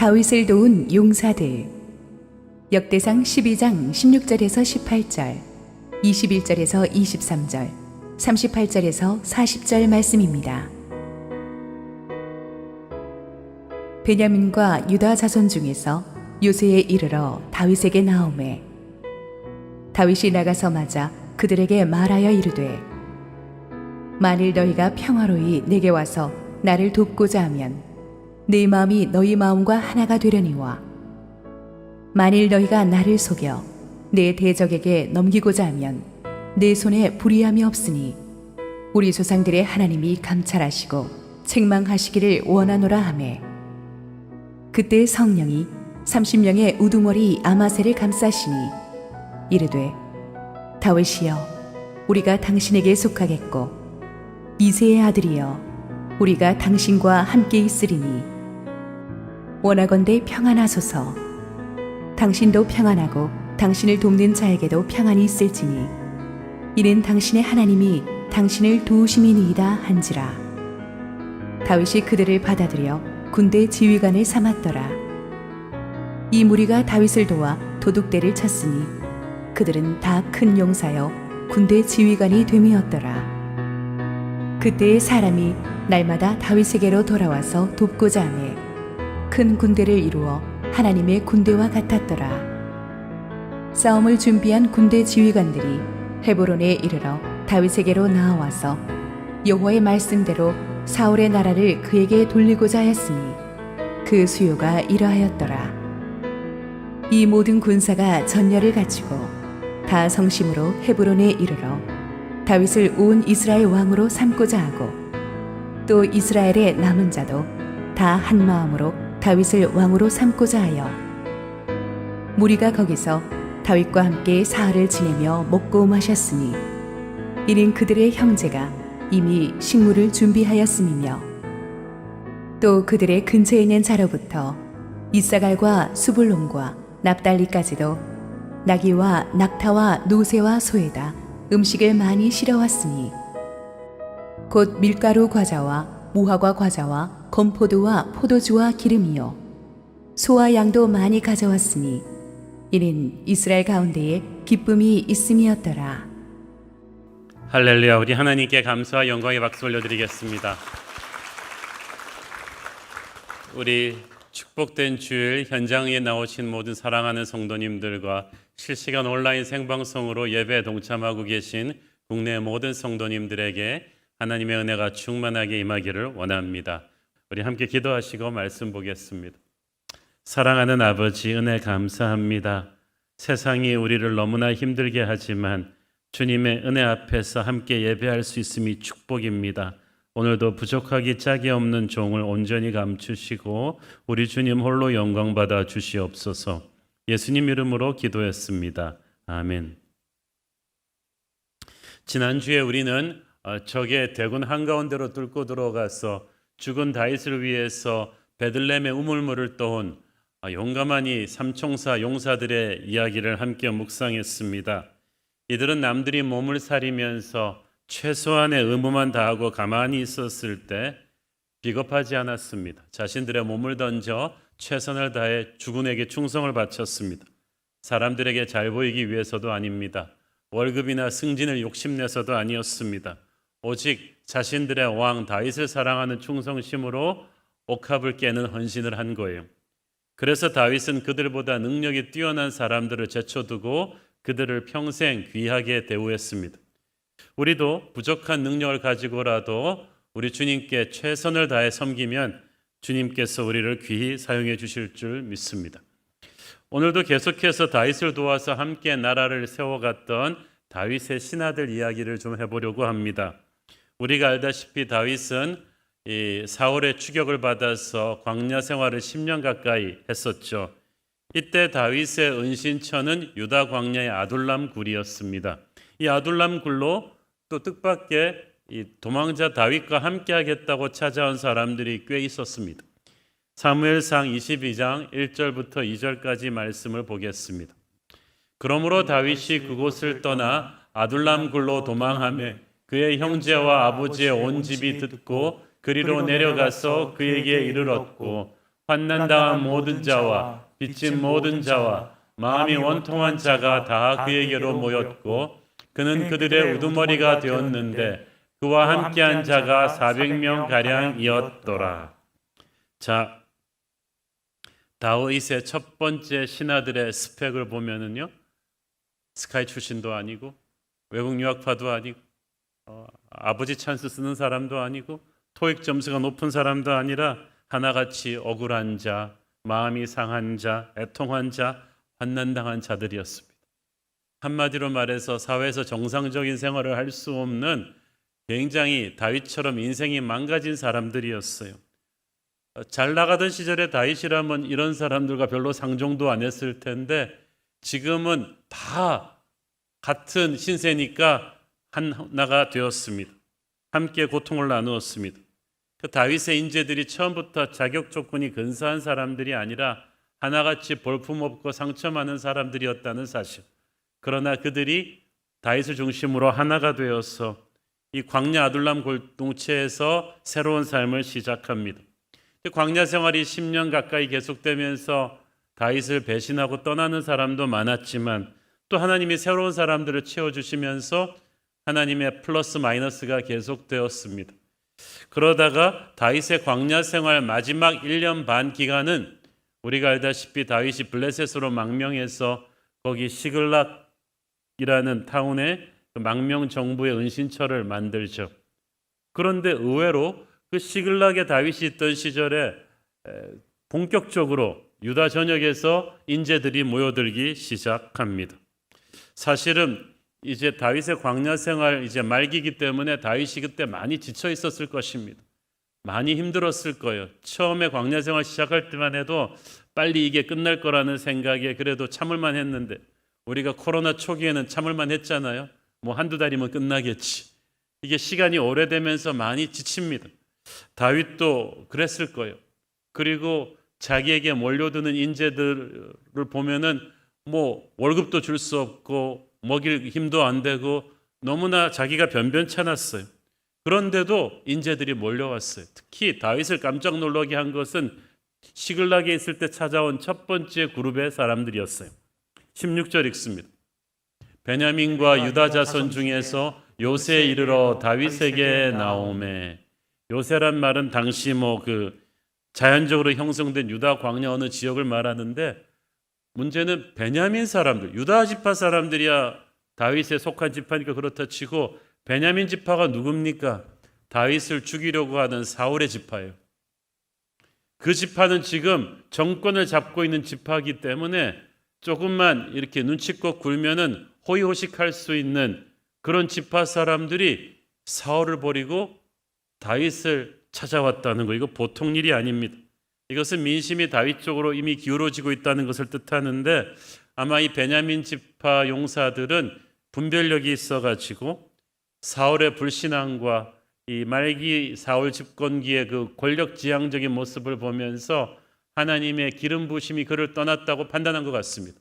다윗을 도운 용사들. 역대상 12장 16절에서 18절, 21절에서 23절, 38절에서 40절 말씀입니다. 베냐민과 유다 자손 중에서 요새에 이르러 다윗에게 나오매 다윗이 나가서 맞아 그들에게 말하여 이르되 만일 너희가 평화로이 내게 와서 나를 돕고자 하면 내 마음이 너희 마음과 하나가 되려니와 만일 너희가 나를 속여 내 대적에게 넘기고자 하면 내 손에 불의함이 없으니 우리 조상들의 하나님이 감찰하시고 책망하시기를 원하노라 하매 그때 성령이 30명의 우두머리 아마새를 감싸시니 이르되 다윗이여 우리가 당신에게 속하겠고 이새의 아들이여 우리가 당신과 함께 있으리니 원하건대 평안하소서. 당신도 평안하고 당신을 돕는 자에게도 평안이 있을지니 이는 당신의 하나님이 당신을 도우심이니이다 한지라. 다윗이 그들을 받아들여 군대 지휘관을 삼았더라. 이 무리가 다윗을 도와 도둑대를 쳤으니 그들은 다 큰 용사여 군대 지휘관이 됨이었더라. 그때의 사람이 날마다 다윗에게로 돌아와서 돕고자 하매 큰 군대를 이루어 하나님의 군대와 같았더라. 싸움을 준비한 군대 지휘관들이 헤브론에 이르러 다윗에게로 나아와서 여호와의 말씀대로 사울의 나라를 그에게 돌리고자 했으니 그 수요가 이러하였더라. 이 모든 군사가 전열을 갖추고 다 성심으로 헤브론에 이르러 다윗을 온 이스라엘 왕으로 삼고자 하고 또 이스라엘의 남은 자도 다 한 마음으로 다윗을 왕으로 삼고자 하여 무리가 거기서 다윗과 함께 사흘을 지내며 먹고 마셨으니 이는 그들의 형제가 이미 식물을 준비하였음이며 또 그들의 근처에 있는 자로부터 이사갈과 수불론과 납달리까지도 나귀와 낙타와 노새와 소에다 음식을 많이 실어왔으니 곧 밀가루 과자와 무화과 과자와 건포도와 포도주와 기름이요 소와 양도 많이 가져왔으니 이는 이스라엘 가운데에 기쁨이 있음이었더라. 할렐루야. 우리 하나님께 감사와 영광의 박수 올려드리겠습니다. 우리 축복된 주일 현장에 나오신 모든 사랑하는 성도님들과 실시간 온라인 생방송으로 예배에 동참하고 계신 국내 모든 성도님들에게 하나님의 은혜가 충만하게 임하기를 원합니다. 우리 함께 기도하시고 말씀 보겠습니다. 사랑하는 아버지, 은혜 감사합니다. 세상이 우리를 너무나 힘들게 하지만 주님의 은혜 앞에서 함께 예배할 수 있음이 축복입니다. 오늘도 부족하기 짝이 없는 종을 온전히 감추시고 우리 주님 홀로 영광 받아 주시옵소서. 예수님 이름으로 기도했습니다. 아멘. 지난주에 우리는 적의 대군 한가운데로 뚫고 들어가서 죽은 다윗을 위해서 베들레헴의 우물물을 떠온 용감한 이 삼총사 용사들의 이야기를 함께 묵상했습니다. 이들은 남들이 몸을 사리면서 최소한의 의무만 다하고 가만히 있었을 때 비겁하지 않았습니다. 자신들의 몸을 던져 최선을 다해 주군에게 충성을 바쳤습니다. 사람들에게 잘 보이기 위해서도 아닙니다. 월급이나 승진을 욕심내서도 아니었습니다. 오직 자신들의 왕 다윗을 사랑하는 충성심으로 옥합을 깨는 헌신을 한 거예요. 그래서 다윗은 그들보다 능력이 뛰어난 사람들을 제쳐두고 그들을 평생 귀하게 대우했습니다. 우리도 부족한 능력을 가지고라도 우리 주님께 최선을 다해 섬기면 주님께서 우리를 귀히 사용해 주실 줄 믿습니다. 오늘도 계속해서 다윗을 도와서 함께 나라를 세워갔던 다윗의 신하들 이야기를 좀 해보려고 합니다. 우리가 알다시피 다윗은 이 사울의 추격을 받아서 광야 생활을 10년 가까이 했었죠. 이때 다윗의 은신처는 유다 광야의 아둘람 굴이었습니다. 이 아둘람 굴로 또 뜻밖의 이 도망자 다윗과 함께 하겠다고 찾아온 사람들이 꽤 있었습니다. 사무엘상 22장 1절부터 2절까지 말씀을 보겠습니다. 그러므로 다윗이 그곳을 떠나 아둘람 굴로 도망하며 그의 형제와 아버지의 온 집이 듣고 그리로 내려가서 그에게 이르렀고 환난당한 모든 자와 빚진 모든 자와 마음이 원통한 자가 다 그에게로 모였고 그는 그들의 우두머리가 되었는데 그와 함께한 자가 400명 가량이었더라. 자, 다윗의 첫 번째 신하들의 스펙을 보면은요, 스카이 출신도 아니고 외국 유학파도 아니고 아버지 찬스 쓰는 사람도 아니고 토익 점수가 높은 사람도 아니라 하나같이 억울한 자, 마음이 상한 자, 애통한 자, 환난당한 자들이었습니다. 한마디로 말해서 사회에서 정상적인 생활을 할 수 없는 굉장히 다윗처럼 인생이 망가진 사람들이었어요. 잘 나가던 시절에 다윗이라면 이런 사람들과 별로 상종도 안 했을 텐데 지금은 다 같은 신세니까 하나가 되었습니다. 함께 고통을 나누었습니다. 그 다윗의 인재들이 처음부터 자격 조건이 근사한 사람들이 아니라 하나같이 볼품없고 상처 많은 사람들이었다는 사실. 그러나 그들이 다윗을 중심으로 하나가 되어서 이 광야 아둘람 공동체에서 새로운 삶을 시작합니다. 광야 생활이 10년 가까이 계속되면서 다윗을 배신하고 떠나는 사람도 많았지만 또 하나님이 새로운 사람들을 채워주시면서 하나님의 플러스 마이너스가 계속되었습니다. 그러다가 다윗의 광야 생활 마지막 1년 반 기간은 우리가 알다시피 다윗이 블레셋으로 망명해서 거기 시글락이라는 타운에 망명 정부의 은신처를 만들죠. 그런데 의외로 그 시글락에 다윗이 있던 시절에 본격적으로 유다 전역에서 인재들이 모여들기 시작합니다. 사실은 이제 다윗의 광야 생활 이제 말기이기 때문에 다윗이 그때 많이 지쳐 있었을 것입니다. 많이 힘들었을 거예요. 처음에 광야 생활 시작할 때만 해도 빨리 이게 끝날 거라는 생각에 그래도 참을만 했는데 우리가 코로나 초기에는 참을만 했잖아요. 뭐 한두 달이면 끝나겠지. 이게 시간이 오래되면서 많이 지칩니다. 다윗도 그랬을 거예요. 그리고 자기에게 몰려드는 인재들을 보면은 뭐 월급도 줄 수 없고 먹일 힘도 안 되고 너무나 자기가 변변찮았어요. 그런데도 인재들이 몰려왔어요. 특히 다윗을 깜짝 놀라게 한 것은 시글락에 있을 때 찾아온 첫 번째 그룹의 사람들이었어요. 16절 읽습니다. 베냐민과 유다 자손 중에서 요새에 이르러 다윗에게 나오매. 요새란 말은 당시 뭐 그 자연적으로 형성된 유다 광야 어느 지역을 말하는데 문제는 베냐민 사람들, 유다 지파 사람들이야 다윗에 속한 지파니까 그렇다 치고 베냐민 지파가 누굽니까? 다윗을 죽이려고 하는 사울의 지파예요. 그 지파는 지금 정권을 잡고 있는 지파이기 때문에 조금만 이렇게 눈치껏 굴면은 호의호식할 수 있는 그런 지파 사람들이 사울을 버리고 다윗을 찾아왔다는 거, 이거 보통 일이 아닙니다. 이것은 민심이 다윗 쪽으로 이미 기울어지고 있다는 것을 뜻하는데 아마 이 베냐민 지파 용사들은 분별력이 있어가지고 사울의 불신앙과 이 말기 사울 집권기의 그 권력지향적인 모습을 보면서 하나님의 기름 부심이 그를 떠났다고 판단한 것 같습니다.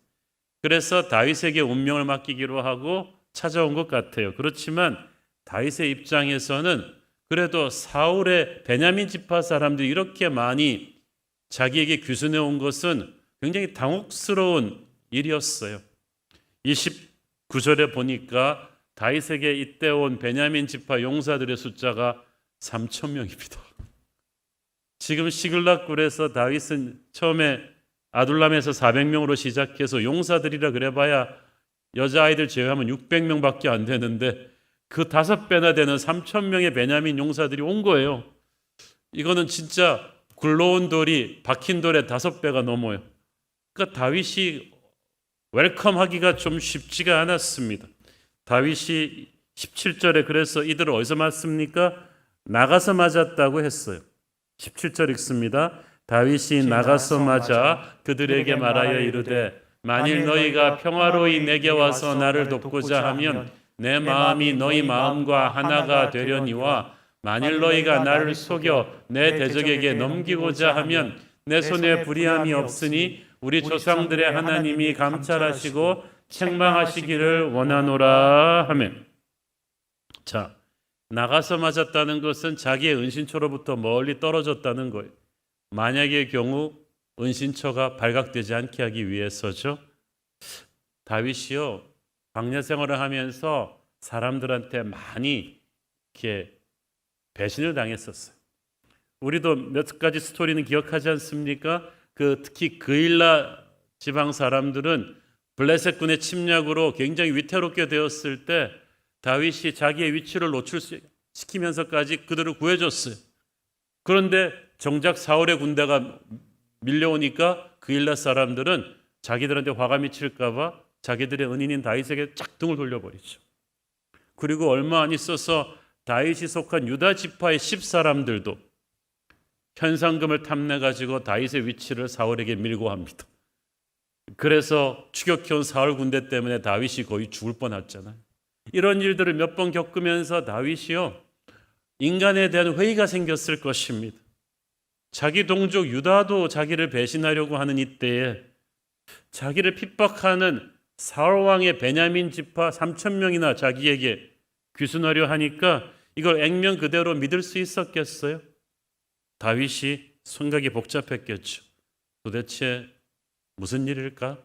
그래서 다윗에게 운명을 맡기기로 하고 찾아온 것 같아요. 그렇지만 다윗의 입장에서는 그래도 사울의 베냐민 지파 사람들이 이렇게 많이 자기에게 규순해 온 것은 굉장히 당혹스러운 일이었어요. 29절에 보니까 다윗에게 이때 온 베냐민 지파 용사들의 숫자가 3,000명입니다. 지금 시글락굴에서 다윗은 처음에 아둘람에서 400명으로 시작해서 용사들이라 그래봐야 여자아이들 제외하면 600명밖에 안 되는데 그 5배나 되는 3,000명의 베냐민 용사들이 온 거예요. 이거는 진짜 굴러온 돌이 박힌 돌의 5배가 넘어요. 그러니까 다윗이 웰컴하기가 좀 쉽지가 않았습니다. 다윗이 17절에 그래서 이들을 어디서 맞습니까? 나가서 맞았다고 했어요. 17절 읽습니다. 다윗이 나가서 맞아 그들에게 말하여 이르되 만일 너희가 평화로이 내게 와서 나를 돕고자 하면 내 마음이 너희 마음과 하나가 되려니와 만일 너희가 나를 속여 내 대적에게 넘기고자 하면 내 손에 불의함이 없으니 우리 조상들의 하나님이 감찰하시고 책망하시기를 원하노라 하면, 자, 나가서 맞았다는 것은 자기의 은신처로부터 멀리 떨어졌다는 거예요. 만약의 경우 은신처가 발각되지 않게 하기 위해서죠. 다윗이요, 광야 생활을 하면서 사람들한테 많이 이렇게 배신을 당했었어요. 우리도 몇 가지 스토리는 기억하지 않습니까? 특히 그일라 지방 사람들은 블레셋군의 침략으로 굉장히 위태롭게 되었을 때 다윗이 자기의 위치를 노출시키면서까지 그들을 구해줬어요. 그런데 정작 사울의 군대가 밀려오니까 그일라 사람들은 자기들한테 화가 미칠까 봐 자기들의 은인인 다윗에게 쫙 등을 돌려버리죠. 그리고 얼마 안 있어서 다윗이 속한 유다 지파의 10사람들도 현상금을 탐내가지고 다윗의 위치를 사울에게 밀고 합니다. 그래서 추격해온 사울 군대 때문에 다윗이 거의 죽을 뻔했잖아요. 이런 일들을 몇 번 겪으면서 다윗이요, 인간에 대한 회의가 생겼을 것입니다. 자기 동족 유다도 자기를 배신하려고 하는 이때에 자기를 핍박하는 사울 왕의 베냐민 지파 3,000명이나 자기에게 귀순하려 하니까 이걸 액면 그대로 믿을 수 있었겠어요? 다윗이 생각이 복잡했겠죠. 도대체 무슨 일일까?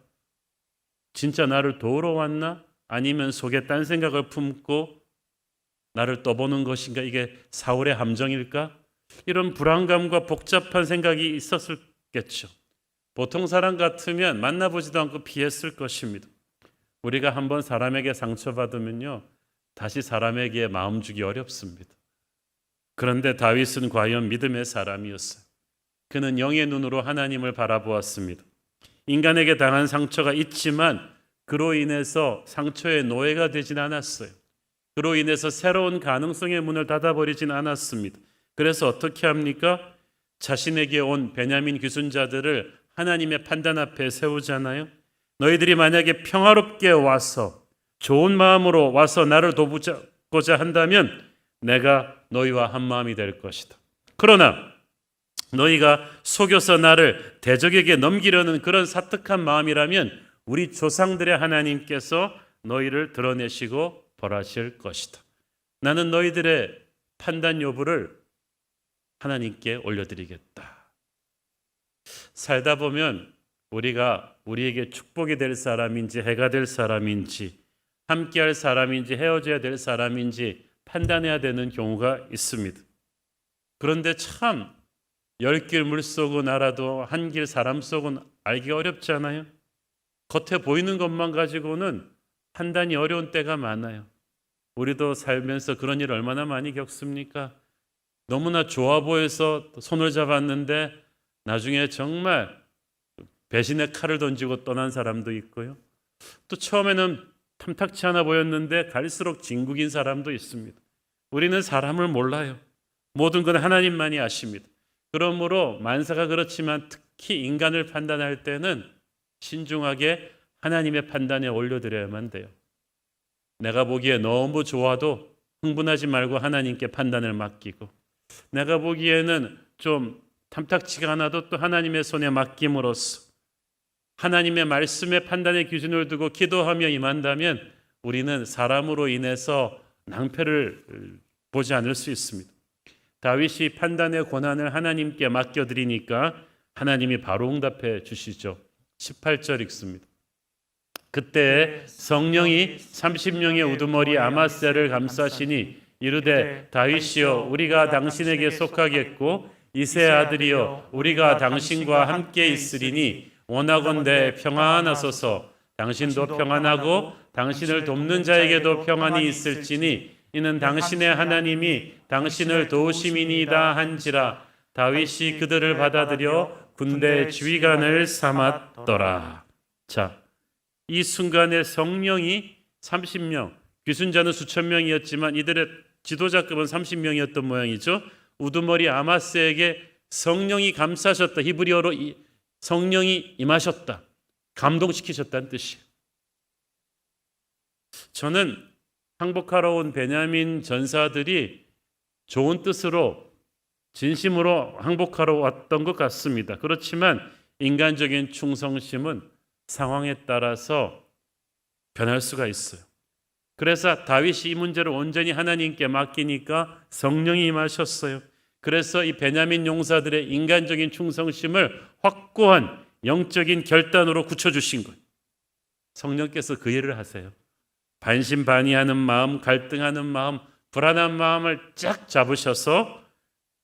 진짜 나를 도우러 왔나? 아니면 속에 딴 생각을 품고 나를 떠보는 것인가? 이게 사울의 함정일까? 이런 불안감과 복잡한 생각이 있었겠죠. 보통 사람 같으면 만나보지도 않고 피했을 것입니다. 우리가 한번 사람에게 상처받으면요, 다시 사람에게 마음 주기 어렵습니다. 그런데 다윗은 과연 믿음의 사람이었어요. 그는 영의 눈으로 하나님을 바라보았습니다. 인간에게 당한 상처가 있지만 그로 인해서 상처의 노예가 되진 않았어요. 그로 인해서 새로운 가능성의 문을 닫아버리진 않았습니다. 그래서 어떻게 합니까? 자신에게 온 베냐민 귀순자들을 하나님의 판단 앞에 세우잖아요. 너희들이 만약에 평화롭게 와서 좋은 마음으로 와서 나를 돕고자 한다면 내가 너희와 한 마음이 될 것이다. 그러나 너희가 속여서 나를 대적에게 넘기려는 그런 사특한 마음이라면 우리 조상들의 하나님께서 너희를 드러내시고 벌하실 것이다. 나는 너희들의 판단 여부를 하나님께 올려드리겠다. 살다 보면 우리가 우리에게 축복이 될 사람인지 해가 될 사람인지 함께할 사람인지 헤어져야 될 사람인지 판단해야 되는 경우가 있습니다. 그런데 참 10길 물속은 알아도 한 길 사람 속은 알기 어렵잖아요. 겉에 보이는 것만 가지고는 판단이 어려운 때가 많아요. 우리도 살면서 그런 일 얼마나 많이 겪습니까? 너무나 좋아 보여서 손을 잡았는데 나중에 정말 배신의 칼을 던지고 떠난 사람도 있고요. 또 처음에는 탐탁치 않아 보였는데 갈수록 진국인 사람도 있습니다. 우리는 사람을 몰라요. 모든 건 하나님만이 아십니다. 그러므로 만사가 그렇지만 특히 인간을 판단할 때는 신중하게 하나님의 판단에 올려드려야만 돼요. 내가 보기에 너무 좋아도 흥분하지 말고 하나님께 판단을 맡기고, 내가 보기에는 좀 탐탁치가 않아도 또 하나님의 손에 맡김으로써 하나님의 말씀의 판단의 기준을 두고 기도하며 임한다면 우리는 사람으로 인해서 낭패를 보지 않을 수 있습니다. 다윗이 판단의 권한을 하나님께 맡겨드리니까 하나님이 바로 응답해 주시죠. 18절 읽습니다. 그때 성령이 30명의 우두머리 아마새를 감싸시니 이르되 다윗이여 우리가 당신에게 속하겠고 이새 아들이여 우리가 당신과 함께 있으리니 원하건대 평안하소서. 당신도 평안하고 당신을 돕는 자에게도 평안이 있을지니 이는 당신의 하나님이 당신을 도우심이니이다 한지라. 다윗이 그들을 받아들여 군대의 지휘관을 삼았더라. 자, 이 순간에 성령이 30명, 귀순자는 수천 명이었지만 이들의 지도자급은 30명이었던 모양이죠. 우두머리 아마스에게 성령이 감싸셨다. 히브리어로 성령이 임하셨다. 감동시키셨다는 뜻이에요. 저는 항복하러 온 베냐민 전사들이 좋은 뜻으로 진심으로 항복하러 왔던 것 같습니다. 그렇지만 인간적인 충성심은 상황에 따라서 변할 수가 있어요. 그래서 다윗이 이 문제를 온전히 하나님께 맡기니까 성령이 임하셨어요. 그래서 이 베냐민 용사들의 인간적인 충성심을 확고한 영적인 결단으로 굳혀주신 거예요. 성령께서 그 일을 하세요. 반신반의하는 마음, 갈등하는 마음, 불안한 마음을 쫙 잡으셔서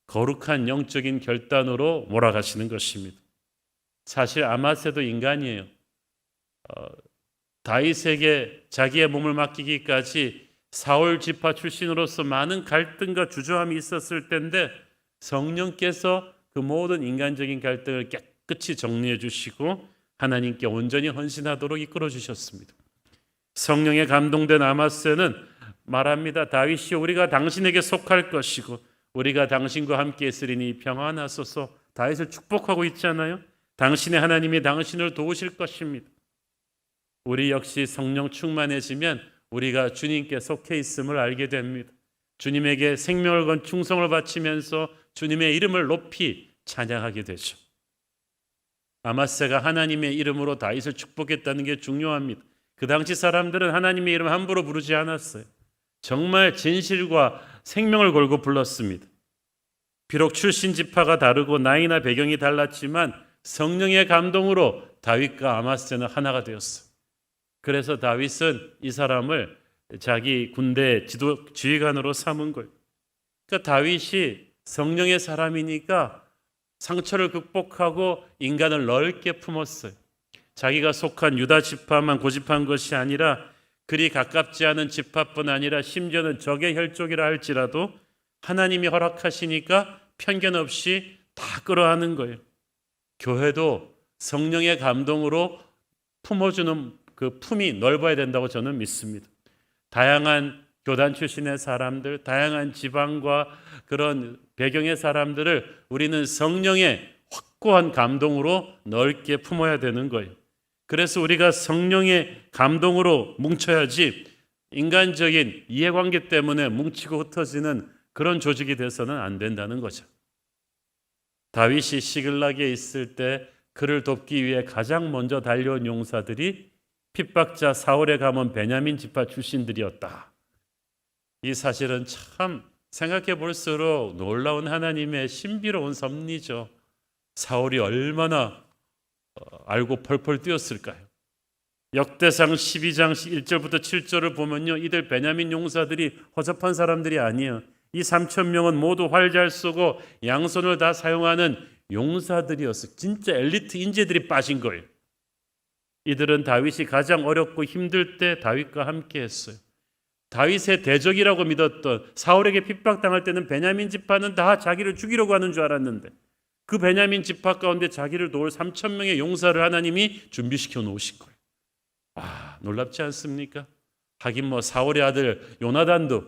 거룩한 영적인 결단으로 몰아가시는 것입니다. 사실 아마새도 인간이에요. 다윗에게 자기의 몸을 맡기기까지 사울 지파 출신으로서 많은 갈등과 주저함이 있었을 때인데 성령께서 그 모든 인간적인 갈등을 깨끗이 정리해 주시고 하나님께 온전히 헌신하도록 이끌어 주셨습니다. 성령에 감동된 아마새는 말합니다. 다윗이여, 우리가 당신에게 속할 것이고 우리가 당신과 함께 있으리니 평안하소서. 다윗을 축복하고 있잖아요. 당신의 하나님이 당신을 도우실 것입니다. 우리 역시 성령 충만해지면 우리가 주님께 속해 있음을 알게 됩니다. 주님에게 생명을 건 충성을 바치면서 주님의 이름을 높이 찬양하게 되죠. 아마새가 하나님의 이름으로 다윗을 축복했다는 게 중요합니다. 그 당시 사람들은 하나님의 이름 함부로 부르지 않았어요. 정말 진실과 생명을 걸고 불렀습니다. 비록 출신 지파가 다르고 나이나 배경이 달랐지만 성령의 감동으로 다윗과 아마새는 하나가 되었어요. 그래서 다윗은 이 사람을 자기 군대 지휘관으로 삼은 거예요. 그러니까 다윗이 성령의 사람이니까 상처를 극복하고 인간을 넓게 품었어요. 자기가 속한 유다 지파만 고집한 것이 아니라 그리 가깝지 않은 지파뿐 아니라 심지어는 적의 혈족이라 할지라도 하나님이 허락하시니까 편견 없이 다 끌어안는 거예요. 교회도 성령의 감동으로 품어주는 그 품이 넓어야 된다고 저는 믿습니다. 다양한 교단 출신의 사람들, 다양한 지방과 그런 배경의 사람들을 우리는 성령의 확고한 감동으로 넓게 품어야 되는 거예요. 그래서 우리가 성령의 감동으로 뭉쳐야지 인간적인 이해관계 때문에 뭉치고 흩어지는 그런 조직이 돼서는 안 된다는 거죠. 다윗이 시글락에 있을 때 그를 돕기 위해 가장 먼저 달려온 용사들이 핍박자 사울의 가문 베냐민 지파 출신들이었다. 이 사실은 참 생각해 볼수록 놀라운 하나님의 신비로운 섭리죠. 사울이 얼마나 알고 펄펄 뛰었을까요? 역대상 12장 1절부터 7절을 보면요, 이들 베냐민 용사들이 허접한 사람들이 아니에요. 이 3,000명은 모두 활 잘 쏘고 양손을 다 사용하는 용사들이었어요. 진짜 엘리트 인재들이 빠진 거예요. 이들은 다윗이 가장 어렵고 힘들 때 다윗과 함께 했어요. 다윗의 대적이라고 믿었던 사울에게 핍박당할 때는 베냐민 지파는 다 자기를 죽이려고 하는 줄 알았는데 그 베냐민 지파 가운데 자기를 도울 3,000명의 용사를 하나님이 준비시켜 놓으신 거예요. 놀랍지 않습니까? 하긴 사울의 아들 요나단도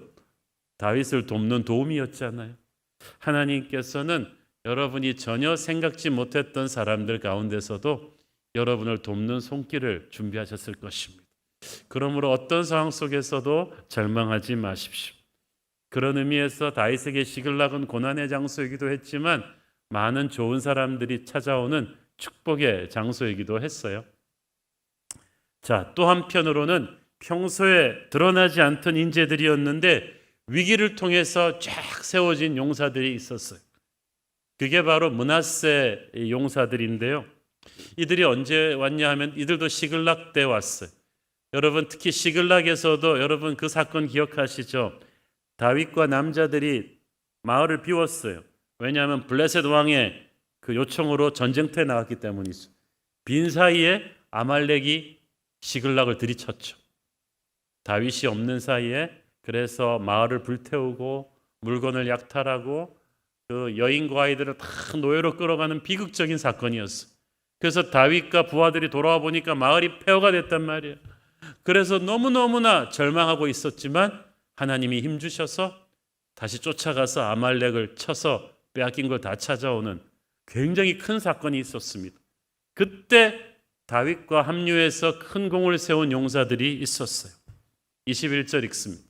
다윗을 돕는 도움이었잖아요. 하나님께서는 여러분이 전혀 생각지 못했던 사람들 가운데서도 여러분을 돕는 손길을 준비하셨을 것입니다. 그러므로 어떤 상황 속에서도 절망하지 마십시오. 그런 의미에서 다윗에게 시글락은 고난의 장소이기도 했지만 많은 좋은 사람들이 찾아오는 축복의 장소이기도 했어요. 자, 또 한편으로는 평소에 드러나지 않던 인재들이었는데 위기를 통해서 쫙 세워진 용사들이 있었어요. 그게 바로 므낫세 용사들인데요. 이들이 언제 왔냐 하면 이들도 시글락 때 왔어요. 여러분, 특히 시글락에서도 여러분 그 사건 기억하시죠? 다윗과 남자들이 마을을 비웠어요. 왜냐하면 블레셋 왕의 그 요청으로 전쟁터에 나왔기 때문이죠. 빈 사이에 아말렉이 시글락을 들이쳤죠. 다윗이 없는 사이에 그래서 마을을 불태우고 물건을 약탈하고 그 여인과 아이들을 다 노예로 끌어가는 비극적인 사건이었어요. 그래서 다윗과 부하들이 돌아와 보니까 마을이 폐허가 됐단 말이에요. 그래서 너무너무나 절망하고 있었지만 하나님이 힘주셔서 다시 쫓아가서 아말렉을 쳐서 빼앗긴 걸 다 찾아오는 굉장히 큰 사건이 있었습니다. 그때 다윗과 합류해서 큰 공을 세운 용사들이 있었어요. 21절 읽습니다.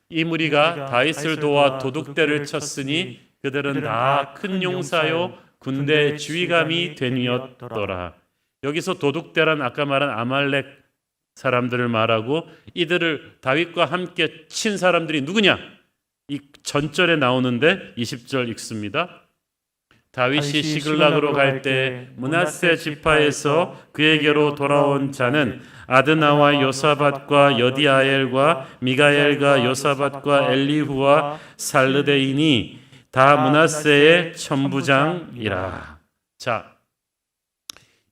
이 무리가 다윗을 도와 도둑대를 쳤으니 그들은 다 큰 용사요 군대 지휘감이 되니었더라. 여기서 도둑대란 아까 말한 아말렉 사람들을 말하고 이들을 다윗과 함께 친 사람들이 누구냐? 이 전절에 나오는데 20절 읽습니다. 다윗이 시글락으로 갈 때 므낫세 지파에서 그에게로 돌아온 자는 아드나와 요사밧과 여디아엘과 미가엘과 요사밧과 엘리후와 살르데인이 다 므낫세의 천부장이라. 자,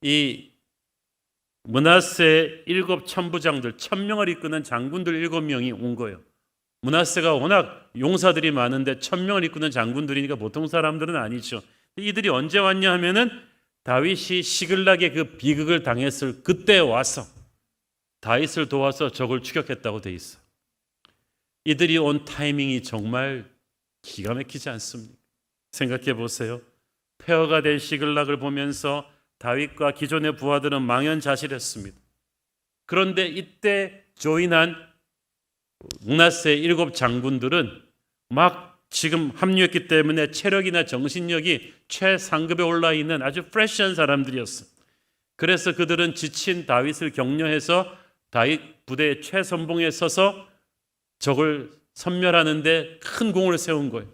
이 므낫세의 7 천부장들, 1000명을 이끄는 장군들 7명이 온 거예요. 므낫세가 워낙 용사들이 많은데 1000명을 이끄는 장군들이니까 보통 사람들은 아니죠. 이들이 언제 왔냐 하면은 다윗이 시글락의 그 비극을 당했을 그때 와서 다윗을 도와서 적을 추격했다고 돼 있어. 이들이 온 타이밍이 정말 기가 막히지 않습니까? 생각해 보세요. 폐허가 된 시글락을 보면서 다윗과 기존의 부하들은 망연자실했습니다. 그런데 이때 조인한 므낫세의 7 장군들은 막 지금 합류했기 때문에 체력이나 정신력이 최상급에 올라 있는 아주 프레시한 사람들이었어. 그래서 그들은 지친 다윗을 격려해서 다윗 부대의 최선봉에 서서 적을 섬멸하는데 큰 공을 세운 거예요.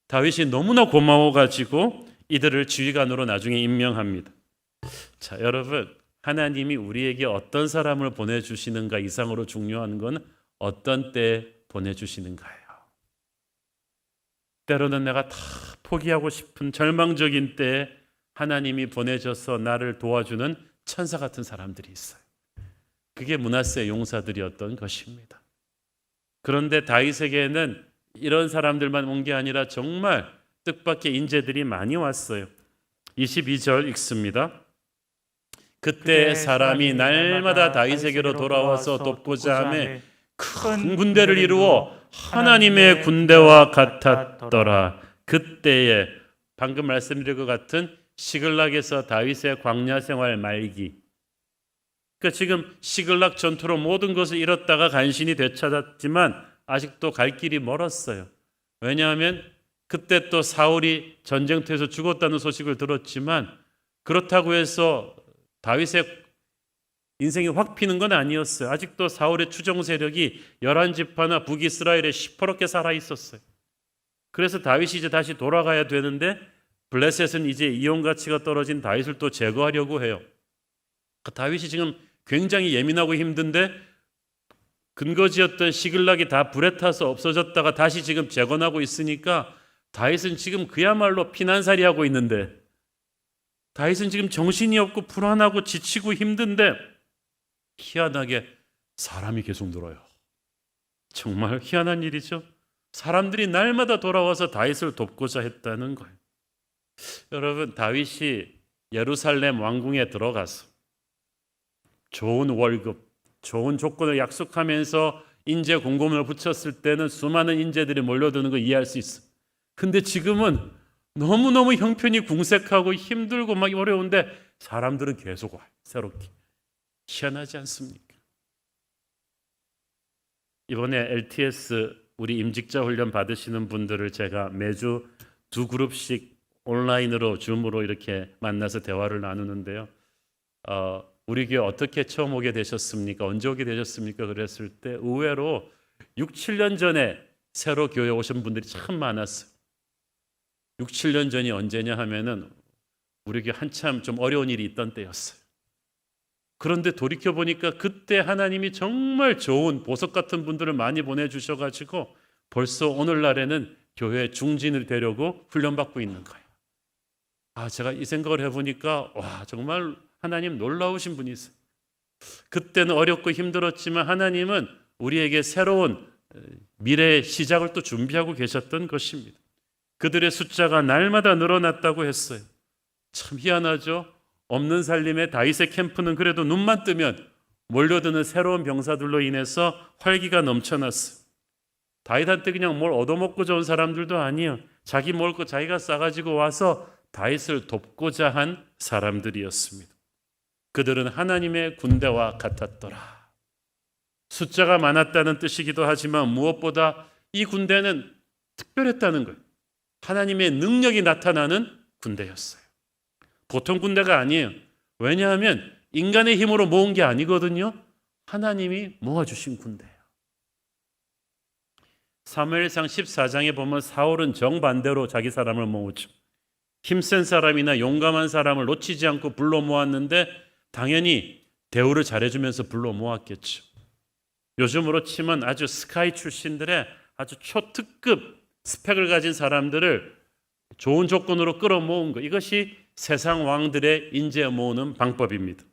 다윗이 너무나 고마워가지고 이들을 지휘관으로 나중에 임명합니다. 자, 여러분, 하나님이 우리에게 어떤 사람을 보내주시는가 이상으로 중요한 건 어떤 때에 보내주시는가예요. 때로는 내가 다 포기하고 싶은 절망적인 때에 하나님이 보내줘서 나를 도와주는 천사 같은 사람들이 있어요. 그게 므낫세 용사들이었던 것입니다. 그런데 다윗에게는 이런 사람들만 온 게 아니라 정말 뜻밖의 인재들이 많이 왔어요. 22절 읽습니다. 그때 사람이 날마다 다윗에게로 돌아와서 돕고자 하며 큰 군대를 이루어 하나님의 군대와 같았더라. 그때에 방금 말씀드린 것 같은 시글락에서 다윗의 광야 생활 말기. 그러니까 지금 시글락 전투로 모든 것을 잃었다가 간신히 되찾았지만 아직도 갈 길이 멀었어요. 왜냐하면 그때 또 사울이 전쟁터에서 죽었다는 소식을 들었지만 그렇다고 해서 다윗의 인생이 확 피는 건 아니었어요. 아직도 사울의 추종 세력이 11지파나 북이스라엘에 시퍼렇게 살아 있었어요. 그래서 다윗이 이제 다시 돌아가야 되는데 블레셋은 이제 이용 가치가 떨어진 다윗을 또 제거하려고 해요. 다윗이 지금 굉장히 예민하고 힘든데 근거지였던 시글락이 다 불에 타서 없어졌다가 다시 지금 재건하고 있으니까 다윗은 지금 그야말로 피난살이 하고 있는데 다윗은 지금 정신이 없고 불안하고 지치고 힘든데 희한하게 사람이 계속 늘어요. 정말 희한한 일이죠. 사람들이 날마다 돌아와서 다윗을 돕고자 했다는 거예요. 여러분, 다윗이 예루살렘 왕궁에 들어가서 좋은 월급, 좋은 조건을 약속하면서 인재 공고문을 붙였을 때는 수많은 인재들이 몰려드는 거 이해할 수 있어. 근데 지금은 너무너무 형편이 궁색하고 힘들고 막 어려운데 사람들은 계속 와요. 새롭게. 희한하지 않습니까? 이번에 LTS 우리 임직자 훈련 받으시는 분들을 제가 매주 2그룹씩 온라인으로 줌으로 이렇게 만나서 대화를 나누는데요. 우리 교회 어떻게 처음 오게 되셨습니까? 언제 오게 되셨습니까? 그랬을 때 의외로 6, 7년 전에 새로 교회 오신 분들이 참 많았어요. 6, 7년 전이 언제냐 하면은 우리 교회 한참 좀 어려운 일이 있던 때였어요. 그런데 돌이켜보니까 그때 하나님이 정말 좋은 보석 같은 분들을 많이 보내주셔가지고 벌써 오늘날에는 교회 중진을 되려고 훈련받고 있는 거예요. 제가 이 생각을 해보니까 와, 정말 하나님 놀라우신 분이세요. 그때는 어렵고 힘들었지만 하나님은 우리에게 새로운 미래의 시작을 또 준비하고 계셨던 것입니다. 그들의 숫자가 날마다 늘어났다고 했어요. 참 희한하죠. 없는 살림의 다윗의 캠프는 그래도 눈만 뜨면 몰려드는 새로운 병사들로 인해서 활기가 넘쳐났어요. 다윗한테 그냥 뭘 얻어먹고자 온 사람들도 아니에요. 자기 먹을 거 자기가 싸가지고 와서 다윗을 돕고자 한 사람들이었습니다. 그들은 하나님의 군대와 같았더라. 숫자가 많았다는 뜻이기도 하지만 무엇보다 이 군대는 특별했다는 거예요. 하나님의 능력이 나타나는 군대였어요. 보통 군대가 아니에요. 왜냐하면 인간의 힘으로 모은 게 아니거든요. 하나님이 모아주신 군대예요. 사무엘상 14장에 보면 사울은 정반대로 자기 사람을 모으죠. 힘센 사람이나 용감한 사람을 놓치지 않고 불러 모았는데 당연히 대우를 잘해주면서 불러 모았겠죠. 요즘으로 치면 아주 스카이 출신들의 아주 초특급 스펙을 가진 사람들을 좋은 조건으로 끌어모은 것, 이것이 세상 왕들의 인재 모으는 방법입니다.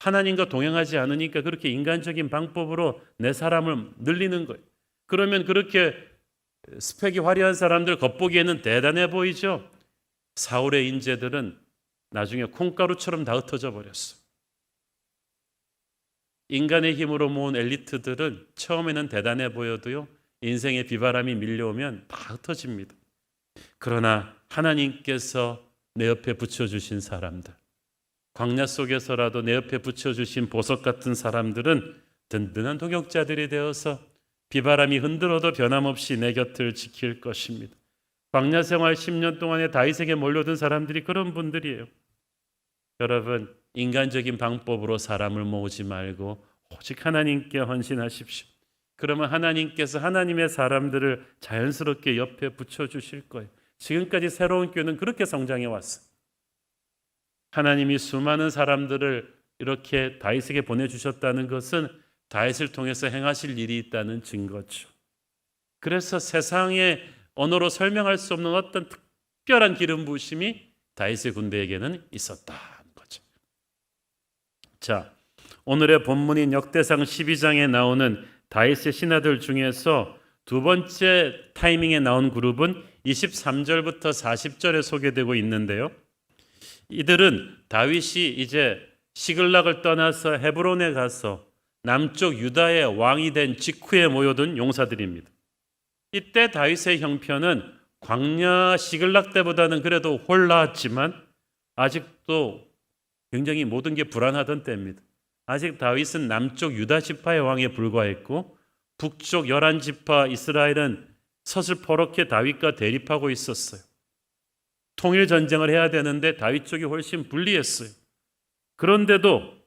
하나님과 동행하지 않으니까 그렇게 인간적인 방법으로 내 사람을 늘리는 거예요. 그러면 그렇게 스펙이 화려한 사람들 겉보기에는 대단해 보이죠. 사울의 인재들은 나중에 콩가루처럼 다 흩어져 버렸어. 인간의 힘으로 모은 엘리트들은 처음에는 대단해 보여도요, 인생의 비바람이 밀려오면 다 흩어집니다. 그러나 하나님께서 내 옆에 붙여주신 사람들, 광야 속에서라도 내 옆에 붙여주신 보석 같은 사람들은 든든한 동역자들이 되어서 비바람이 흔들어도 변함없이 내 곁을 지킬 것입니다. 광야 생활 10년 동안에 다윗에게 몰려든 사람들이 그런 분들이에요. 여러분, 인간적인 방법으로 사람을 모으지 말고 오직 하나님께 헌신하십시오. 그러면 하나님께서 하나님의 사람들을 자연스럽게 옆에 붙여주실 거예요. 지금까지 새로운 교회는 그렇게 성장해 왔어요. 하나님이 수많은 사람들을 이렇게 다윗에게 보내주셨다는 것은 다윗을 통해서 행하실 일이 있다는 증거죠. 그래서 세상의 언어로 설명할 수 없는 어떤 특별한 기름 부으심이 다윗의 군대에게는 있었다는 거죠. 자, 오늘의 본문인 역대상 12장에 나오는 다윗의 신하들 중에서 두 번째 타이밍에 나온 그룹은 23절부터 40절에 소개되고 있는데요. 이들은 다윗이 이제 시글락을 떠나서 헤브론에 가서 남쪽 유다의 왕이 된 직후에 모여든 용사들입니다. 이때 다윗의 형편은 광야 시글락 때보다는 그래도 홀라했지만 아직도 굉장히 모든 게 불안하던 때입니다. 아직 다윗은 남쪽 유다 지파의 왕에 불과했고 북쪽 11지파 이스라엘은 서슬퍼렇게 다윗과 대립하고 있었어요. 통일 전쟁을 해야 되는데 다윗 쪽이 훨씬 불리했어요. 그런데도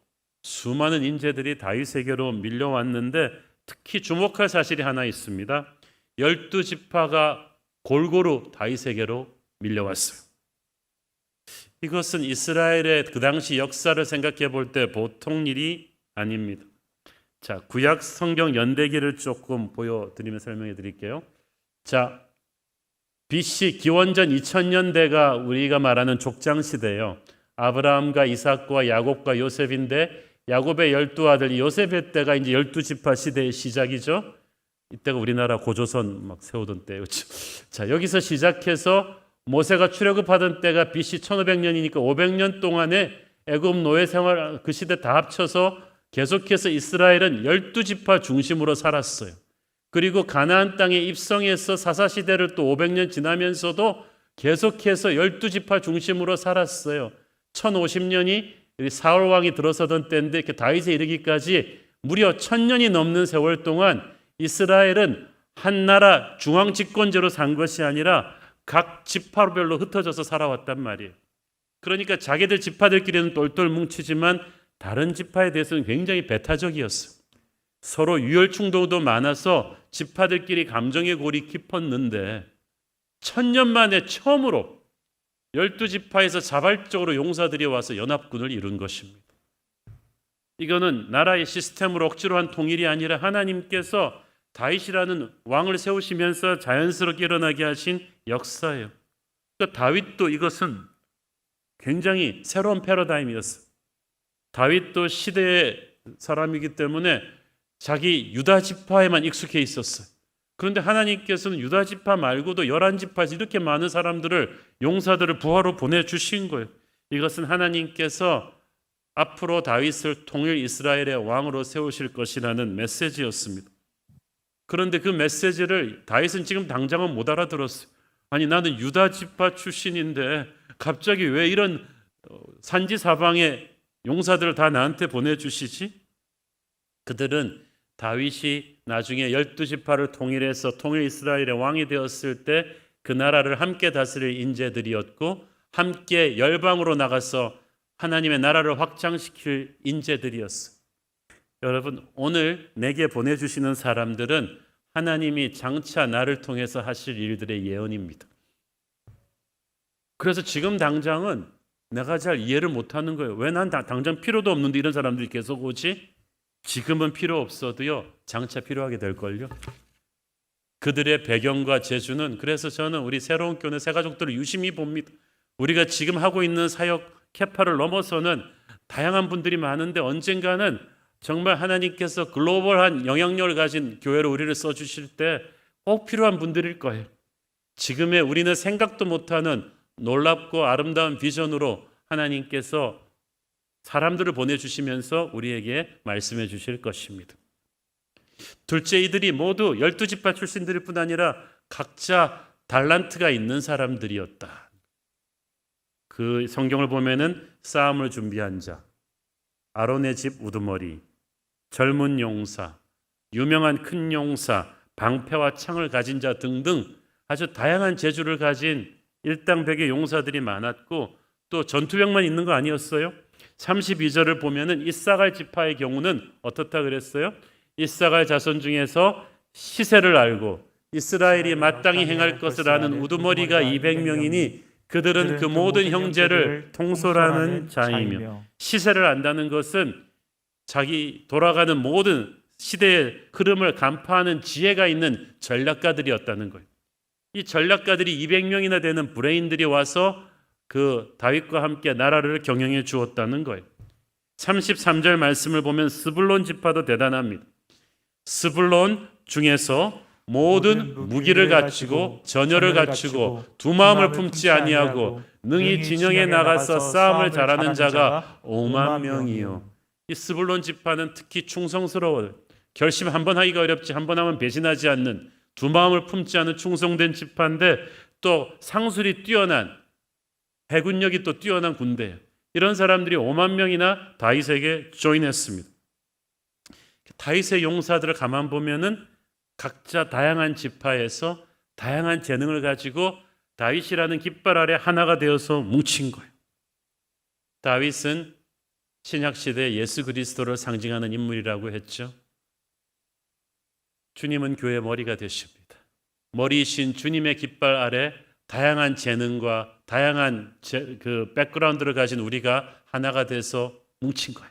수많은 인재들이 다윗에게로 밀려왔는데 특히 주목할 사실이 하나 있습니다. 12지파가 골고루 다윗에게로 밀려왔어요. 이것은 이스라엘의 그 당시 역사를 생각해 볼 때 보통 일이 아닙니다. 자, 구약 성경 연대기를 조금 보여드리며 설명해 드릴게요. 자, BC 기원전 2000년대가 우리가 말하는 족장시대예요. 아브라함과 이삭과 야곱과 요셉인데 야곱의 12아들 요셉의 때가 이제 12지파 시대의 시작이죠. 이때가 우리나라 고조선 막 세우던 때예요. 자, 여기서 시작해서 모세가 출애굽하던 때가 BC 1500년이니까 500년 동안에 애굽 노예 생활 그 시대 다 합쳐서 계속해서 이스라엘은 12지파 중심으로 살았어요. 그리고 가나안 땅에 입성해서 사사시대를 또 500년 지나면서도 계속해서 12지파 중심으로 살았어요. 1050년이 사울 왕이 들어서던 때인데 이렇게 다윗에 이르기까지 무려 1000년이 넘는 세월 동안 이스라엘은 한 나라 중앙 집권제로 산 것이 아니라 각 지파별로 흩어져서 살아왔단 말이에요. 그러니까 자기들 지파들끼리는 똘똘 뭉치지만 다른 지파에 대해서는 굉장히 배타적이었어요. 서로 유혈 충돌도 많아서 지파들끼리 감정의 골이 깊었는데 1000년 만에 처음으로 12지파에서 자발적으로 용사들이 와서 연합군을 이룬 것입니다. 이거는 나라의 시스템으로 억지로 한 통일이 아니라 하나님께서 다윗이라는 왕을 세우시면서 자연스럽게 일어나게 하신 역사예요. 그러니까 다윗도 이것은 굉장히 새로운 패러다임이었어요. 다윗도 시대의 사람이기 때문에 자기 유다 지파에만 익숙해 있었어요. 그런데 하나님께서는 유다 지파 말고도 11지파에서 이렇게 많은 사람들을 용사들을 부하로 보내주신 거예요. 이것은 하나님께서 앞으로 다윗을 통일 이스라엘의 왕으로 세우실 것이라는 메시지였습니다. 그런데 그 메시지를 다윗은 지금 당장은 못 알아들었어요. 아니, 나는 유다 지파 출신인데 갑자기 왜 이런 산지 사방의 용사들을 다 나한테 보내주시지? 그들은 다윗이 나중에 12지파를 통일해서 통일 이스라엘의 왕이 되었을 때 그 나라를 함께 다스릴 인재들이었고 함께 열방으로 나가서 하나님의 나라를 확장시킬 인재들이었어요. 여러분, 오늘 내게 보내주시는 사람들은 하나님이 장차 나를 통해서 하실 일들의 예언입니다. 그래서 지금 당장은 내가 잘 이해를 못하는 거예요. 왜 난 당장 필요도 없는데 이런 사람들이 계속 오지? 지금은 필요 없어도요, 장차 필요하게 될걸요. 그들의 배경과 재주는, 그래서 저는 우리 새로운 교회 새가족들을 유심히 봅니다. 우리가 지금 하고 있는 사역 캐파를 넘어서는 다양한 분들이 많은데 언젠가는 정말 하나님께서 글로벌한 영향력을 가진 교회로 우리를 써주실 때 꼭 필요한 분들일 거예요. 지금의 우리는 생각도 못하는 놀랍고 아름다운 비전으로 하나님께서 사람들을 보내주시면서 우리에게 말씀해 주실 것입니다. 둘째, 이들이 모두 12지파 출신들일 뿐 아니라 각자 달란트가 있는 사람들이었다. 그 성경을 보면은 싸움을 준비한 자, 아론의 집 우두머리, 젊은 용사, 유명한 큰 용사, 방패와 창을 가진 자 등등 아주 다양한 재주를 가진 일당백의 용사들이 많았고, 또 전투병만 있는 거 아니었어요? 32절을 보면은 이사갈 지파의 경우는 어떻다 그랬어요? 이사갈 자손 중에서 시세를 알고 이스라엘이 마땅히 행할 것을 아는 우두머리가 200명이니 그들은 그 모든 형제를 통솔하는 자이며, 시세를 안다는 것은 자기 돌아가는 모든 시대의 흐름을 간파하는 지혜가 있는 전략가들이었다는 거예요. 이 전략가들이 200명이나 되는 브레인들이 와서 그 다윗과 함께 나라를 경영해 주었다는 거예요. 33절 말씀을 보면 스불론 지파도 대단합니다. 스불론 중에서 모든 무기를 갖추고 전열을 갖추고 두 마음을 품지 아니하고 능히 진영에 나가서 싸움을 잘하는 자가 5만 명이요. 이 스불론 지파는 특히 충성스러워요. 결심 한 번 하기가 어렵지, 한 번 하면 배신하지 않는, 두 마음을 품지 않은 충성된 지파인데 또 상술이 뛰어난, 해군력이 또 뛰어난 군대예요. 이런 사람들이 5만 명이나 다윗에게 조인했습니다. 다윗의 용사들을 가만 보면은 각자 다양한 지파에서 다양한 재능을 가지고 다윗이라는 깃발 아래 하나가 되어서 뭉친 거예요. 다윗은 신약시대 예수 그리스도를 상징하는 인물이라고 했죠. 주님은 교회의 머리가 되십니다. 머리이신 주님의 깃발 아래 다양한 재능과 다양한 그 백그라운드를 가진 우리가 하나가 돼서 뭉친 거예요.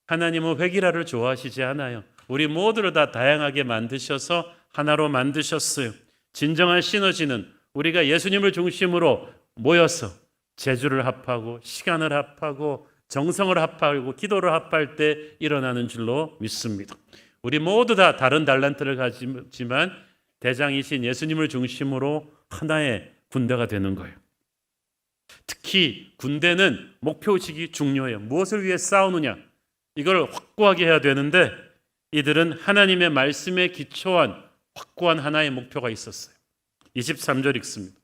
하나님은 획일화를 좋아하시지 않아요. 우리 모두를 다 다양하게 만드셔서 하나로 만드셨어요. 진정한 시너지는 우리가 예수님을 중심으로 모여서 재주를 합하고 시간을 합하고 정성을 합하고 기도를 합할 때 일어나는 줄로 믿습니다. 우리 모두 다 다른 달란트를 가지만 대장이신 예수님을 중심으로 하나의 군대가 되는 거예요. 특히 군대는 목표의식이 중요해요. 무엇을 위해 싸우느냐, 이걸 확고하게 해야 되는데 이들은 하나님의 말씀에 기초한 확고한 하나의 목표가 있었어요. 23절 읽습니다.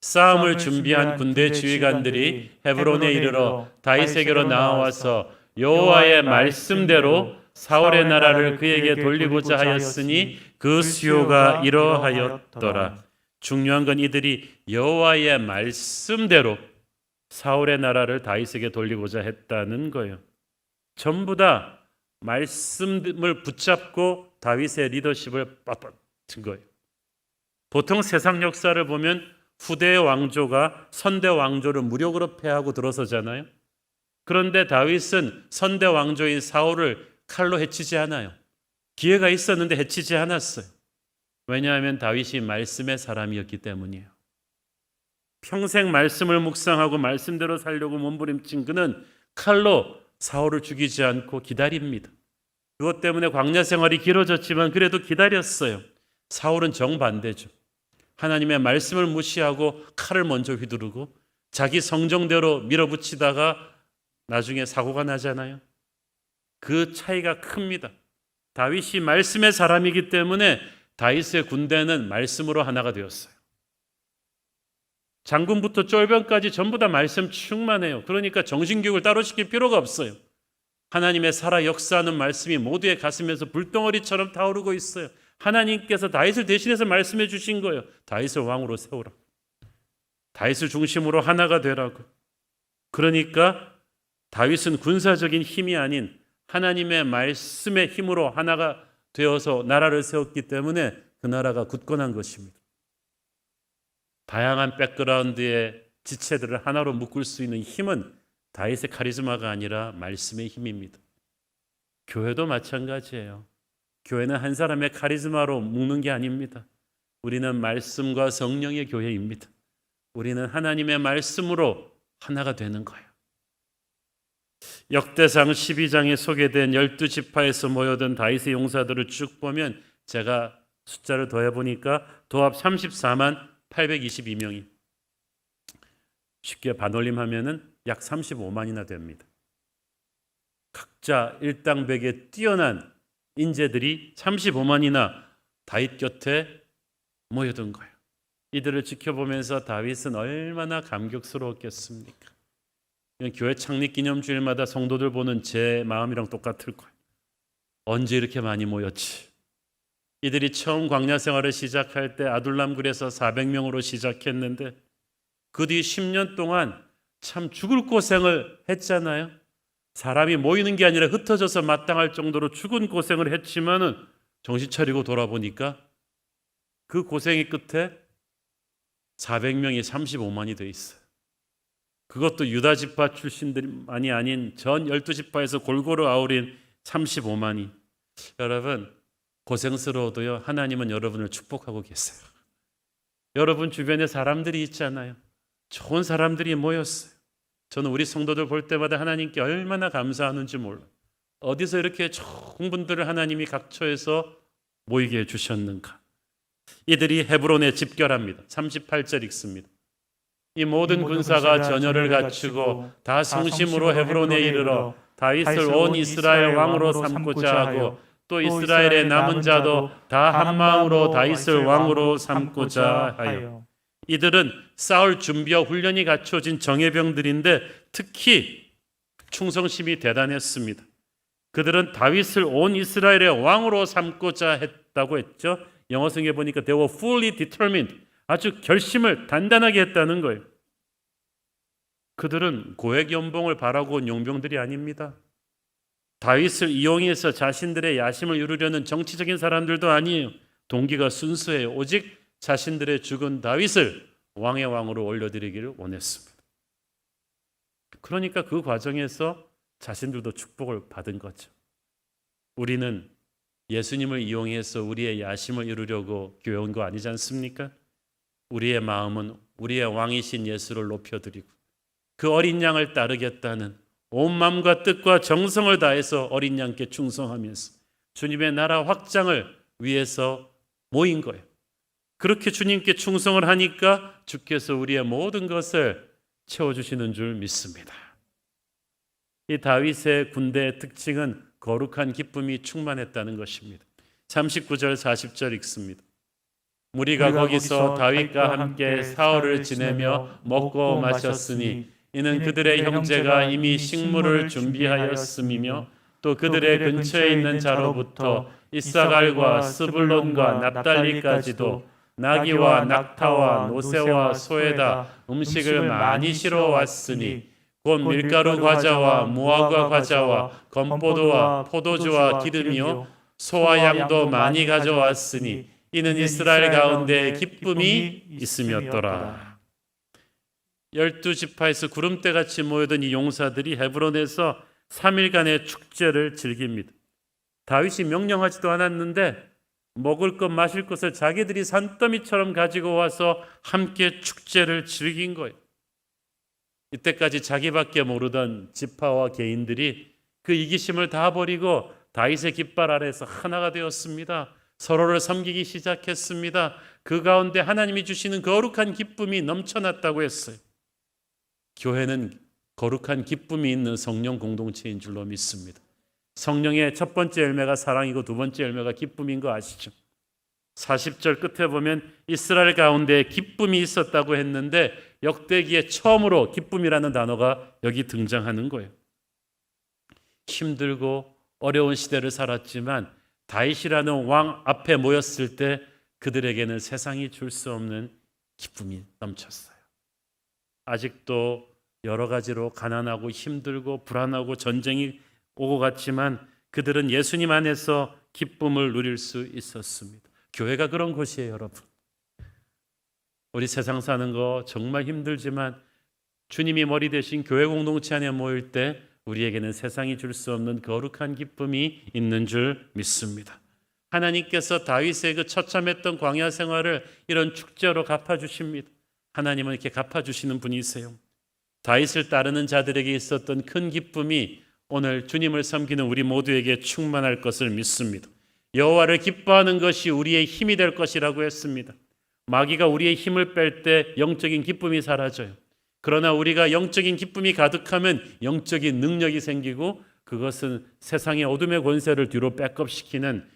싸움을 준비한 군대 지휘관들이 헤브론에 이르러 다윗에게로 나와서 여호와의 말씀대로 사울의 나라를 그에게 돌리고자 하였으니 그 수요가 이러하였더라. 중요한 건 이들이 여호와의 말씀대로 사울의 나라를 다윗에게 돌리고자 했다는 거예요. 전부 다 말씀을 붙잡고 다윗의 리더십을 빳빳한 거예요. 보통 세상 역사를 보면 후대의 왕조가 선대 왕조를 무력으로 패하고 들어서잖아요. 그런데 다윗은 선대 왕조인 사울을 칼로 해치지 않아요. 기회가 있었는데 해치지 않았어요. 왜냐하면 다윗이 말씀의 사람이었기 때문이에요. 평생 말씀을 묵상하고 말씀대로 살려고 몸부림친 그는 칼로 사울을 죽이지 않고 기다립니다. 그것 때문에 광야 생활이 길어졌지만 그래도 기다렸어요. 사울은 정반대죠. 하나님의 말씀을 무시하고 칼을 먼저 휘두르고 자기 성정대로 밀어붙이다가 나중에 사고가 나잖아요. 그 차이가 큽니다. 다윗이 말씀의 사람이기 때문에 다윗의 군대는 말씀으로 하나가 되었어요. 장군부터 쫄병까지 전부 다 말씀 충만해요. 그러니까 정신교육을 따로 시킬 필요가 없어요. 하나님의 살아 역사하는 말씀이 모두의 가슴에서 불덩어리처럼 타오르고 있어요. 하나님께서 다윗을 대신해서 말씀해 주신 거예요. 다윗을 왕으로 세우라. 다윗을 중심으로 하나가 되라고. 그러니까 다윗은 군사적인 힘이 아닌 하나님의 말씀의 힘으로 하나가 되어서 나라를 세웠기 때문에 그 나라가 굳건한 것입니다. 다양한 백그라운드의 지체들을 하나로 묶을 수 있는 힘은 다윗의 카리스마가 아니라 말씀의 힘입니다. 교회도 마찬가지예요. 교회는 한 사람의 카리스마로 묶는 게 아닙니다. 우리는 말씀과 성령의 교회입니다. 우리는 하나님의 말씀으로 하나가 되는 거예요. 역대상 12장에 소개된 12지파에서 모여든 다윗의 용사들을 쭉 보면 제가 숫자를 더해보니까 도합 34만 822명이 쉽게 반올림하면 약 35만이나 됩니다. 각자 일당백에 뛰어난 인재들이 35만이나 다윗 곁에 모여든 거예요. 이들을 지켜보면서 다윗은 얼마나 감격스러웠겠습니까? 교회 창립 기념주일마다 성도들 보는 제 마음이랑 똑같을 거예요. 언제 이렇게 많이 모였지? 이들이 처음 광야 생활을 시작할 때 아둘람굴에서 400명으로 시작했는데 그 뒤 10년 동안 참 죽을 고생을 했잖아요. 사람이 모이는 게 아니라 흩어져서 마땅할 정도로 죽은 고생을 했지만은 정신 차리고 돌아보니까 그 고생의 끝에 400명이 35만이 돼 있어요. 그것도 유다 지파 출신들만이 아닌 전 12지파에서 골고루 아우린 35만이. 여러분 고생스러워도요 하나님은 여러분을 축복하고 계세요. 여러분 주변에 사람들이 있잖아요. 좋은 사람들이 모였어요. 저는 우리 성도들 볼 때마다 하나님께 얼마나 감사하는지 몰라요. 어디서 이렇게 좋은 분들을 하나님이 각처에서 모이게 해주셨는가. 이들이 헤브론에 집결합니다. 38절 읽습니다. 이 모든 군사가 전열을 갖추고 다 성심으로 헤브론에 이르러 다윗을 온 이스라엘 왕으로 삼고자 하고 또 이스라엘의 남은 자도 다 한 마음으로 다윗을 왕으로 삼고자 하여. 이들은 싸울 준비와 훈련이 갖춰진 정예병들인데 특히 충성심이 대단했습니다. 그들은 다윗을 온 이스라엘의 왕으로 삼고자 했다고 했죠. 영어 성경에 보니까 they were fully determined. 아주 결심을 단단하게 했다는 거예요. 그들은 고액 연봉을 바라고 온 용병들이 아닙니다. 다윗을 이용해서 자신들의 야심을 이루려는 정치적인 사람들도 아니에요. 동기가 순수해요. 오직 자신들의 죽은 다윗을 왕의 왕으로 올려드리기를 원했습니다. 그러니까 그 과정에서 자신들도 축복을 받은 거죠. 우리는 예수님을 이용해서 우리의 야심을 이루려고 교회 온 거 아니지 않습니까? 우리의 마음은 우리의 왕이신 예수를 높여드리고 그 어린 양을 따르겠다는 온 마음과 뜻과 정성을 다해서 어린 양께 충성하면서 주님의 나라 확장을 위해서 모인 거예요. 그렇게 주님께 충성을 하니까 주께서 우리의 모든 것을 채워주시는 줄 믿습니다. 이 다윗의 군대의 특징은 거룩한 기쁨이 충만했다는 것입니다. 39절 40절 읽습니다. 무리가 거기서 다윗과 함께 사흘을 지내며 먹고 마셨으니 이는 그들의 형제가 이미 식물을 준비하였음이며 또 그들의 근처에 있는 자로부터 이사갈과 스불론과 납달리까지도 나귀와 낙타와 노새와 소에다 음식을 많이 실어 왔으니 곧 밀가루 과자와 무화과 과자와 건포도와 포도주와 기름이요 소와 양도 많이 가져왔으니 이는 이스라엘 가운데 기쁨이 있음이었더라. 12지파에서 구름대같이 모여든 이 용사들이 헤브론에서 3일간의 축제를 즐깁니다. 다윗이 명령하지도 않았는데 먹을 것 마실 것을 자기들이 산더미처럼 가지고 와서 함께 축제를 즐긴 거예요. 이때까지 자기밖에 모르던 지파와 개인들이 그 이기심을 다 버리고 다윗의 깃발 아래에서 하나가 되었습니다. 서로를 섬기기 시작했습니다. 그 가운데 하나님이 주시는 거룩한 기쁨이 넘쳐났다고 했어요. 교회는 거룩한 기쁨이 있는 성령 공동체인 줄로 믿습니다. 성령의 첫 번째 열매가 사랑이고 두 번째 열매가 기쁨인 거 아시죠? 40절 끝에 보면 이스라엘 가운데 기쁨이 있었다고 했는데 역대기에 처음으로 기쁨이라는 단어가 여기 등장하는 거예요. 힘들고 어려운 시대를 살았지만 다윗이라는 왕 앞에 모였을 때 그들에게는 세상이 줄 수 없는 기쁨이 넘쳤어요. 아직도 여러 가지로 가난하고 힘들고 불안하고 전쟁이 오고 갔지만 그들은 예수님 안에서 기쁨을 누릴 수 있었습니다. 교회가 그런 곳이에요, 여러분. 우리 세상 사는 거 정말 힘들지만 주님이 머리 대신 교회 공동체 안에 모일 때 우리에게는 세상이 줄 수 없는 거룩한 기쁨이 있는 줄 믿습니다. 하나님께서 다윗의 그 처참했던 광야 생활을 이런 축제로 갚아주십니다. 하나님은 이렇게 갚아주시는 분이세요. 다윗을 따르는 자들에게 있었던 큰 기쁨이 오늘 주님을 섬기는 우리 모두에게 충만할 것을 믿습니다. 여호와를 기뻐하는 것이 우리의 힘이 될 것이라고 했습니다. 마귀가 우리의 힘을 뺄 때 영적인 기쁨이 사라져요. 그러나 우리가 영적인 기쁨이 가득하면 영적인 능력이 생기고 그것은 세상의 어둠의 권세를 뒤로 백업시키는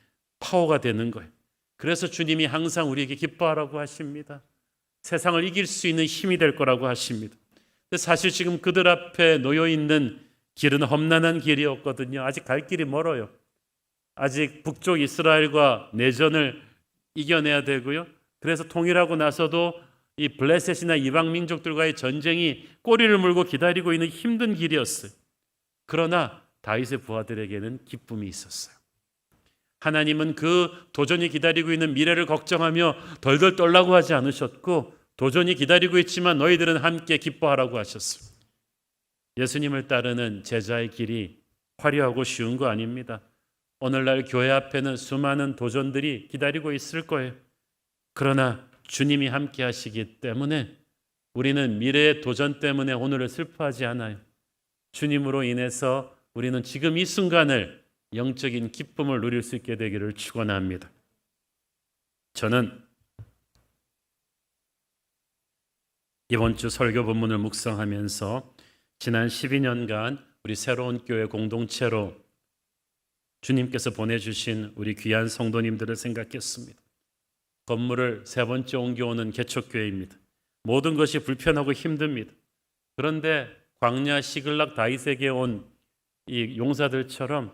파워가 되는 거예요. 그래서 주님이 항상 우리에게 기뻐하라고 하십니다. 세상을 이길 수 있는 힘이 될 거라고 하십니다. 근데 사실 지금 그들 앞에 놓여 있는 길은 험난한 길이었거든요. 아직 갈 길이 멀어요. 아직 북쪽 이스라엘과 내전을 이겨내야 되고요. 그래서 통일하고 나서도 이 블레셋이나 이방 민족들과의 전쟁이 꼬리를 물고 기다리고 있는 힘든 길이었어요. 그러나 다윗의 부하들에게는 기쁨이 있었어요. 하나님은 그 도전이 기다리고 있는 미래를 걱정하며 덜덜 떨라고 하지 않으셨고 도전이 기다리고 있지만 너희들은 함께 기뻐하라고 하셨어요. 예수님을 따르는 제자의 길이 화려하고 쉬운 거 아닙니다. 오늘날 교회 앞에는 수많은 도전들이 기다리고 있을 거예요. 그러나 주님이 함께 하시기 때문에 우리는 미래의 도전 때문에 오늘을 슬퍼하지 않아요. 주님으로 인해서 우리는 지금 이 순간을 영적인 기쁨을 누릴 수 있게 되기를 축원합니다. 저는 이번 주 설교 본문을 묵상하면서 지난 12년간 우리 새로운 교회 공동체로 주님께서 보내주신 우리 귀한 성도님들을 생각했습니다. 건물을 세 번째 옮겨오는 개척교회입니다. 모든 것이 불편하고 힘듭니다. 그런데 광야 시글락 다윗에게 온 이 용사들처럼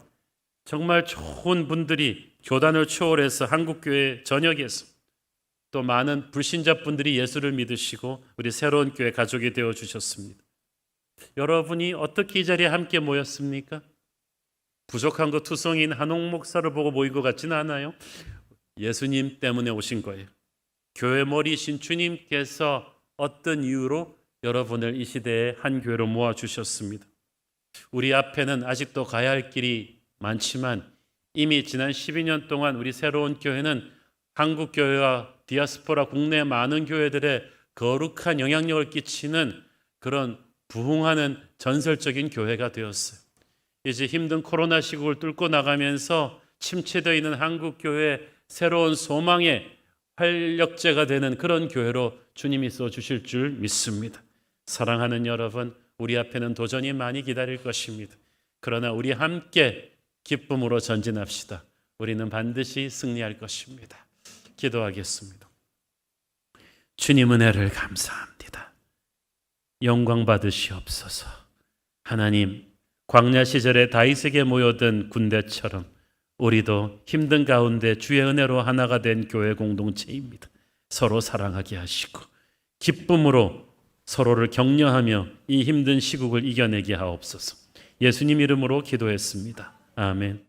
정말 좋은 분들이 교단을 초월해서 한국교회 전역에서 또 많은 불신자분들이 예수를 믿으시고 우리 새로운 교회 가족이 되어주셨습니다. 여러분이 어떻게 이 자리에 함께 모였습니까? 부족한 것 투성이인 한옥 목사를 보고 모인 것 같지는 않아요. 예수님 때문에 오신 거예요. 교회 머리이신 주님께서 어떤 이유로 여러분을 이 시대에 한 교회로 모아주셨습니다. 우리 앞에는 아직도 가야 할 길이 많지만 이미 지난 12년 동안 우리 새로운 교회는 한국 교회와 디아스포라 국내 많은 교회들의 거룩한 영향력을 끼치는 그런 부흥하는 전설적인 교회가 되었어요. 이제 힘든 코로나 시국을 뚫고 나가면서 침체되어 있는 한국 교회의 새로운 소망의 활력제가 되는 그런 교회로 주님이 써주실 줄 믿습니다. 사랑하는 여러분, 우리 앞에는 도전이 많이 기다릴 것입니다. 그러나 우리 함께 기쁨으로 전진합시다. 우리는 반드시 승리할 것입니다. 기도하겠습니다. 주님 은혜를 감사합니다. 영광 받으시옵소서. 하나님, 광야 시절에 다윗에게 모여든 군대처럼 우리도 힘든 가운데 주의 은혜로 하나가 된 교회 공동체입니다. 서로 사랑하게 하시고 기쁨으로 서로를 격려하며 이 힘든 시국을 이겨내게 하옵소서. 예수님 이름으로 기도했습니다. 아멘.